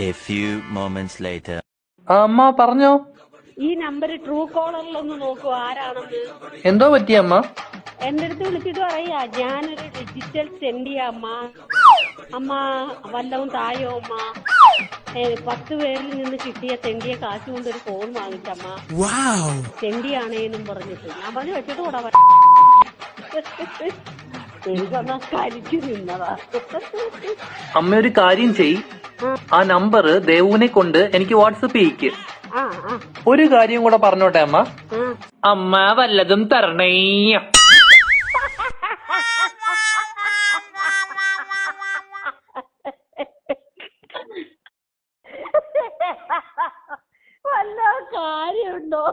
A few moments later. അമ്മ പറഞ്ഞോ. ഈ നമ്പർ ട്രൂ കോളറിലൊന്ന് നോക്കൂ ആരാണെന്ന്. എന്തോ പറ്റി അമ്മ? എന്റെ അടുത്ത് വിളിച്ചിട്ട് പറയാ ഞാനൊരു ഡിജിറ്റൽ സെൻഡിയാ അമ്മ. അമ്മ വല്ലവും തായോ അമ്മ. 10 പേരിൽ നിന്ന് കിട്ടിയ തെണ്ടിയെ കാശ് കൊണ്ടൊരു ഫോൺ വാങ്ങിച്ചമ്മ. തെണ്ടിയാണേന്നും പറഞ്ഞിട്ട് ഞാൻ പറഞ്ഞു വെച്ചിട്ട് കൂടാ. എനിക്കൊന്നാ കരിച്ചു നിന്നതാ. അമ്മ ഒരു കാര്യം ചെയ്, ആ നമ്പർ ദേവുവിനെ കൊണ്ട് എനിക്ക് വാട്സപ്പ് ചെയ്യിക്ക്. ഒരു കാര്യം കൂടെ പറഞ്ഞോട്ടെ അമ്മ. അമ്മ വല്ലതും തരണേ. വല്ല കാര്യമുണ്ടോ?